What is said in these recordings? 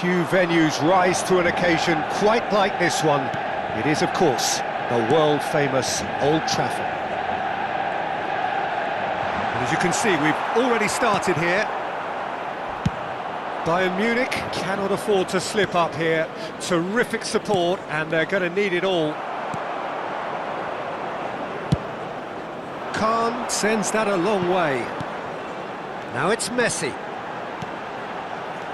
Few venues rise to an occasion quite like this one. It is, of course, the world-famous Old Trafford. And as you can see, we've already started here. Bayern Munich cannot afford to slip up here. Terrific support, and they're going to need it all. Kahn sends that a long way. Now it's Messi.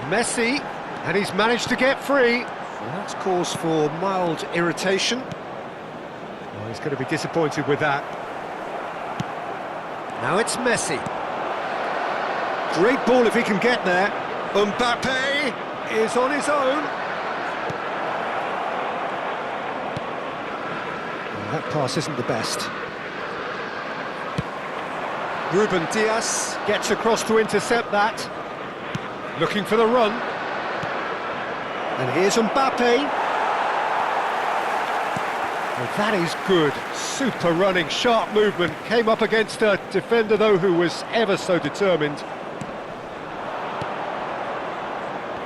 Messi, and he's managed to get free. Well, that's cause for mild irritation. Well, he's going to be disappointed with that. Now it's Messi. Great ball if he can get there. Mbappe is on his own. Well, that pass isn't the best. Ruben Dias gets across to intercept that. Looking for the run. And here's Mbappe. Well, that is good. Super running, sharp movement. Came up against a defender, though, who was ever so determined.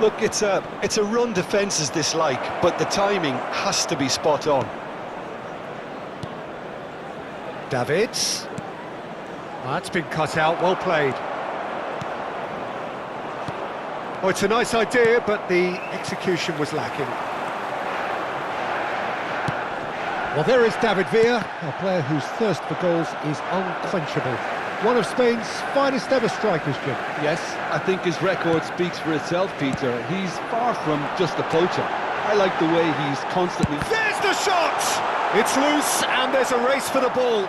Look, it's a run defences dislike, but the timing has to be spot on. Davids. That's been cut out, well played. Oh, it's a nice idea, but the execution was lacking. Well, there is David Villa, a player whose thirst for goals is unquenchable. One of Spain's finest ever strikers, Jim. Yes, I think his record speaks for itself, Peter. He's far from just a poacher. I like the way he's constantly... There's the shot! It's loose, and there's a race for the ball.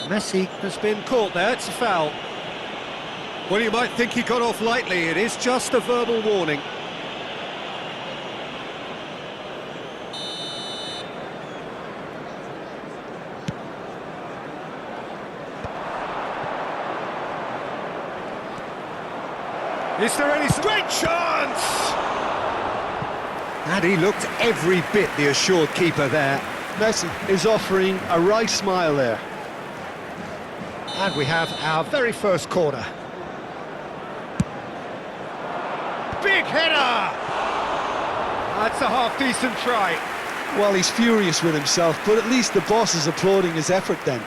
Messi has been caught there, it's a foul. Well, you might think he got off lightly, it is just a verbal warning. Is there any... Great chance! And he looked every bit the assured keeper there. Messi is offering a wry smile there. And we have our very first corner. Big header! That's a half-decent try. Well, he's furious with himself, but at least the boss is applauding his effort then.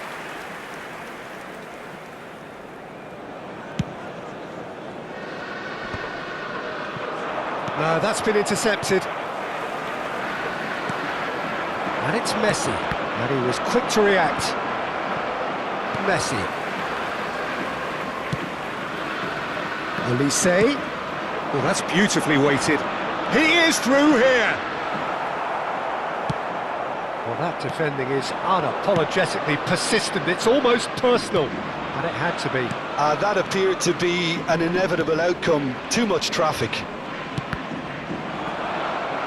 No, that's been intercepted. And it's Messi. And he was quick to react. Messi. Olise. Well, that's beautifully weighted. He is through here. Well, that defending is unapologetically persistent. It's almost personal. And it had to be. That appeared to be an inevitable outcome. Too much traffic.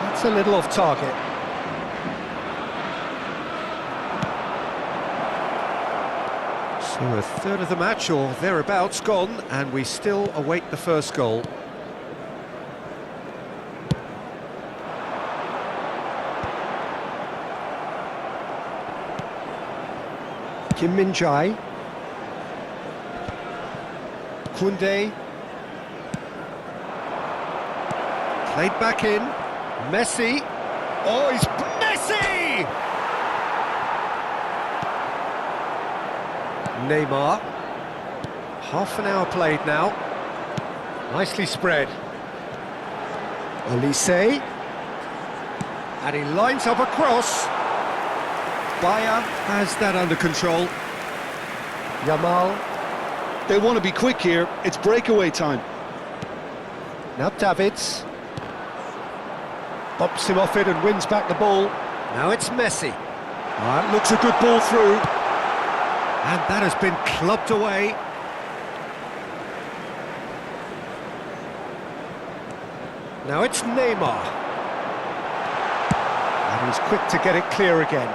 That's a little off target. So a third of the match, or thereabouts, gone, and we still await the first goal. Kim Min-jae. Koundé. Played back in. Messi. Oh, he's... Messi! Neymar. Half an hour played now. Nicely spread. Olise. And he lines up a cross. Bayer has that under control. Yamal. They want to be quick here. It's breakaway time. Now Davids. Bops him off it and wins back the ball. Now it's Messi. That looks a good ball through. And that has been clubbed away. Now it's Neymar. And he's quick to get it clear again.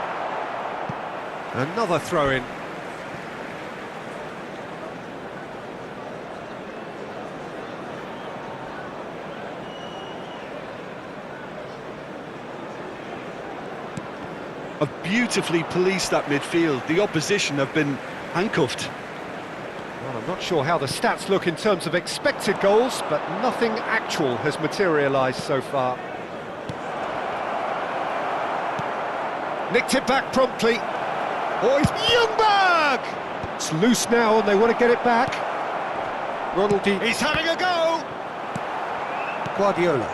Another throw-in. Have beautifully policed that midfield. The opposition have been handcuffed. Well, a Not sure how the stats look in terms of expected goals, but nothing actual has materialised so far. Nicked it back promptly. Oh, it's Ljungberg! It's loose now and they want to get it back. Ronald D. He's having a go! Guardiola.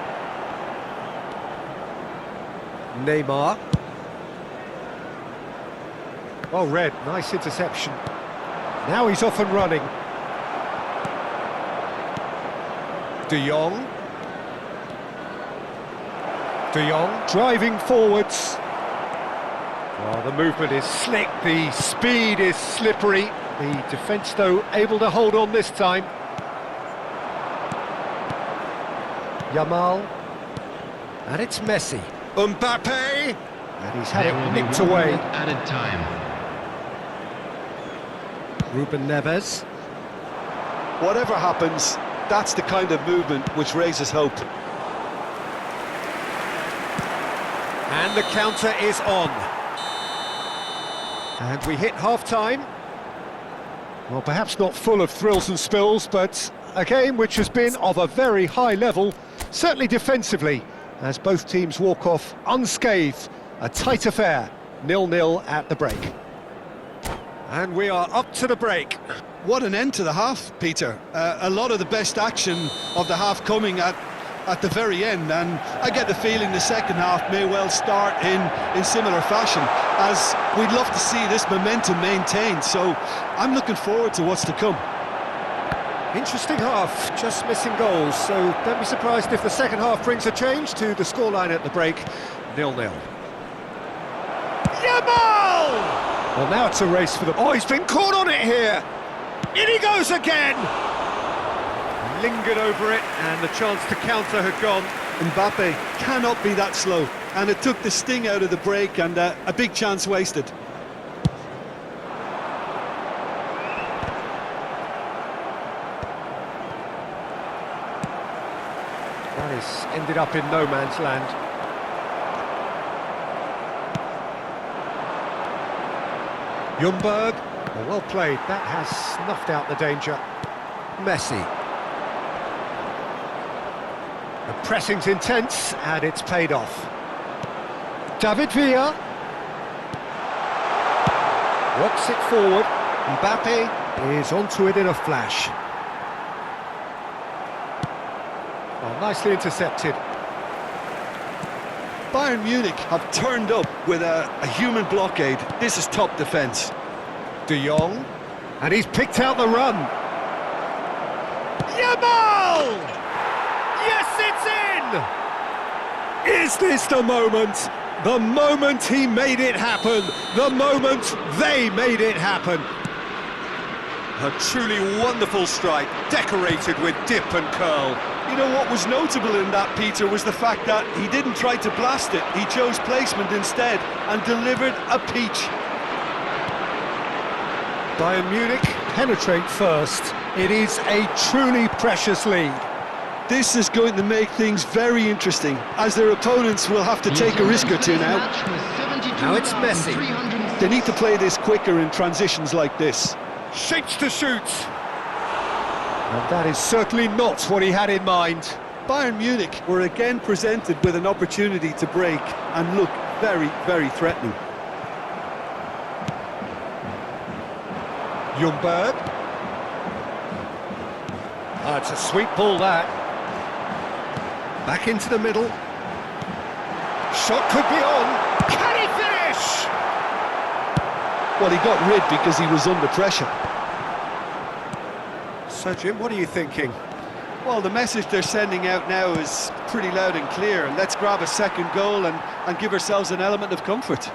Neymar. Well read, nice interception. Now he's off and running. De Jong. De Jong driving forwards. Oh, the movement is slick, the speed is slippery. The defence, though, able to hold on this time. Yamal. And it's Messi. Mbappe! And he's had it nicked away. Added time. Ruben Neves. Whatever happens, that's the kind of movement which raises hope. And the counter is on. And we hit half-time. Well, perhaps not full of thrills and spills, but a game which has been of a very high level, certainly defensively, as both teams walk off unscathed. A tight affair, 0-0 at the break. And we are up to the break. What an end to the half, Peter. A lot of the best action of the half coming at the very end, and I get the feeling the second half may well start in similar fashion, as we'd love to see this momentum maintained, so I'm looking forward to what's to come. Interesting half, just missing goals, so don't be surprised if the second half brings a change to the scoreline at the break, 0-0. Yamal! Well, now it's a race for the... Oh, he's been caught on it here! In he goes again! Lingered over it, and the chance to counter had gone. Mbappe cannot be that slow, and it took the sting out of the break, and a big chance wasted. That has ended up in no man's land. Ljungberg, well played, that has snuffed out the danger. Messi. The pressing's intense, and it's paid off. David Villa. Rocks it forward. Mbappe is onto it in a flash. Oh, nicely intercepted. Bayern Munich have turned up with a human blockade. This is top defence. De Jong. And he's picked out the run. Yamal! Yes, it's in! Is this the moment? The moment he made it happen. The moment they made it happen. A truly wonderful strike, decorated with dip and curl. You know what was notable in that, Peter, was the fact that he didn't try to blast it. He chose placement instead and delivered a peach. Bayern Munich penetrate first. It is a truly precious lead. This is going to make things very interesting, as their opponents will have to take a risk or two now. Now it's Messi. They need to play this quicker in transitions like this. Shapes to shoot. And that is certainly not what he had in mind. Bayern Munich were again presented with an opportunity to break and look very, very threatening. Ljungberg. Oh, it's a sweet ball, that. Back into the middle. Shot could be on. Can he finish? Well, he got rid because he was under pressure. So, Jim, what are you thinking? Well, the message they're sending out now is pretty loud and clear. Let's grab a second goal and give ourselves an element of comfort.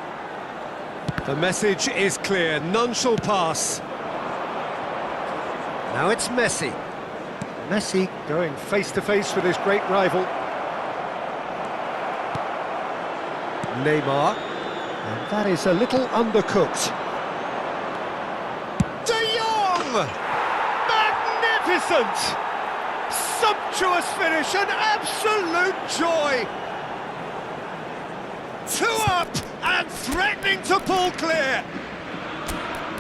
The message is clear. None shall pass. Now it's Messi. Messi going face-to-face with his great rival. Neymar. And that is a little undercooked. De Jong! Magnificent! Sumptuous finish, an absolute joy! 2 up and threatening to pull clear.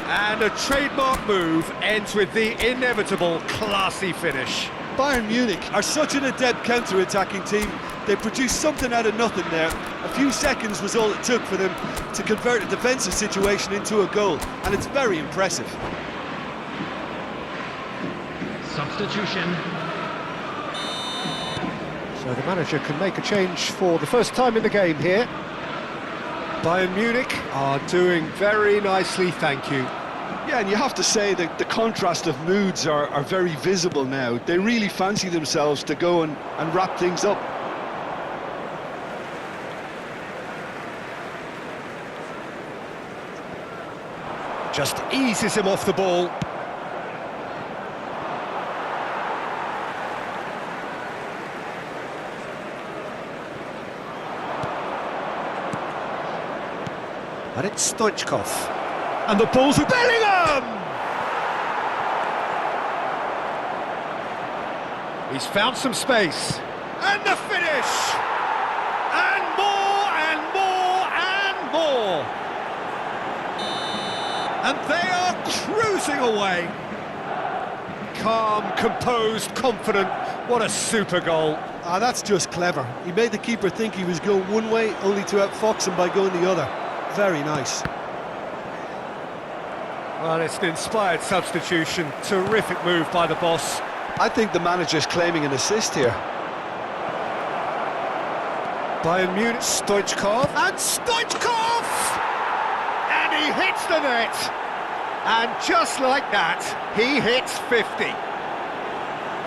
And a trademark move ends with the inevitable classy finish. Bayern Munich are such an adept counter-attacking team. They produced something out of nothing there. A few seconds was all it took for them to convert a defensive situation into a goal, and it's very impressive. Substitution. So the manager can make a change for the first time in the game here. Bayern Munich are doing very nicely, thank you. Yeah, and you have to say that the contrast of moods are very visible now. They really fancy themselves to go and wrap things up. Just eases him off the ball. And it's Stoichkov. And the ball's with Bellingham! He's found some space. And the finish! And more, and more, and more! And they are cruising away. Calm, composed, confident. What a super goal. Ah, that's just clever. He made the keeper think he was going one way, only to outfox him by going the other. Very nice. Well, it's an inspired substitution. Terrific move by the boss. I think the manager's claiming an assist here. Bayern Munich, Stoichkov, and Stoichkov! And he hits the net. And just like that, he hits 50.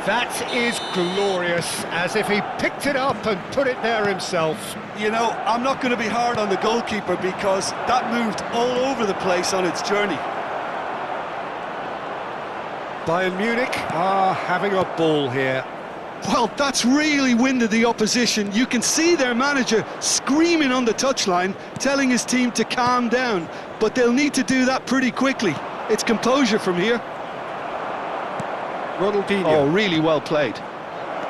That is glorious, as if he picked it up and put it there himself. You know, I'm not going to be hard on the goalkeeper because that moved all over the place on its journey. Bayern Munich are having a ball here. Well, that's really winded the opposition. You can see their manager screaming on the touchline, telling his team to calm down. But they'll need to do that pretty quickly. It's composure from here. Ronaldinho. Oh, really well played.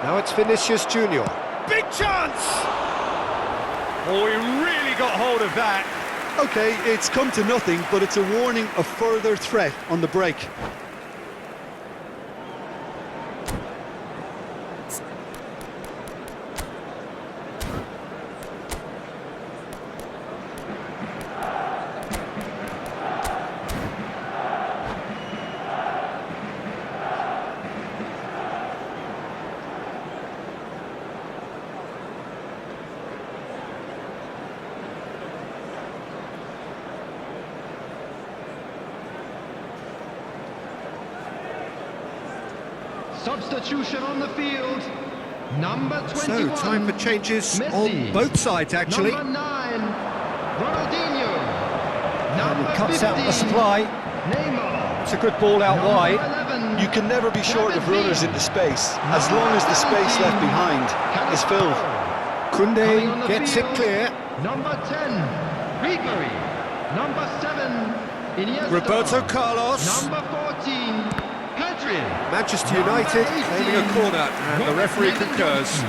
Now it's Vinicius Junior. Big chance! Oh, he really got hold of that. Okay, it's come to nothing, but it's a warning of further threat on the break. Substitution on the field. Number 21. So, time for changes Messi. on both sides, actually. Number 9, Ronaldinho. Number And cuts 50, out the supply. Neymar. It's a good ball out Number wide. 11, You can never be short of runners into space, as long as the space left behind is filled. Coming on Koundé the gets field, it clear. Number 10, Ribery. Number 7, Iniesta. Roberto Carlos. Number 14, Pedri. Manchester United claiming a corner, and the referee concurs.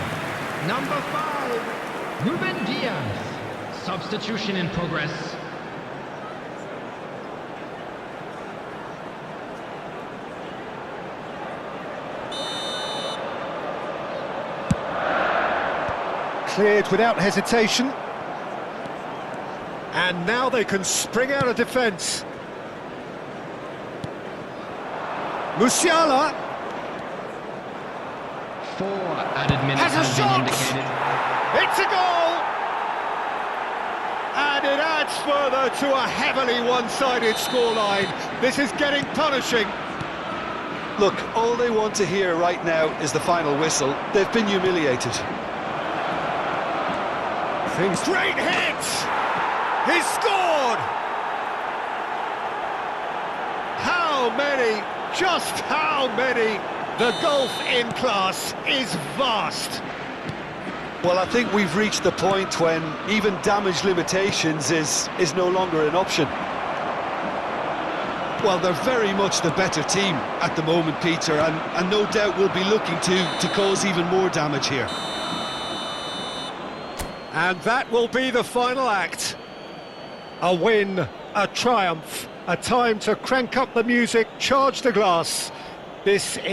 Number 5, Ruben Diaz. Substitution in progress. Cleared without hesitation. And now they can spring out of defence. Musiala 4 added minutes has a have shot! been indicated. It's a goal! And it adds further to a heavily one-sided scoreline. This is getting punishing. Look, all they want to hear right now is the final whistle. They've been humiliated. Great hit! He's scored! How many? Just how many? The gulf in class is vast. Well, I think we've reached the point when even damage limitations is no longer an option. Well, they're very much the better team at the moment, Peter, and no doubt will be looking to cause even more damage here. And that will be the final act. A win, a triumph, A time to crank up the music, charge the glass. This is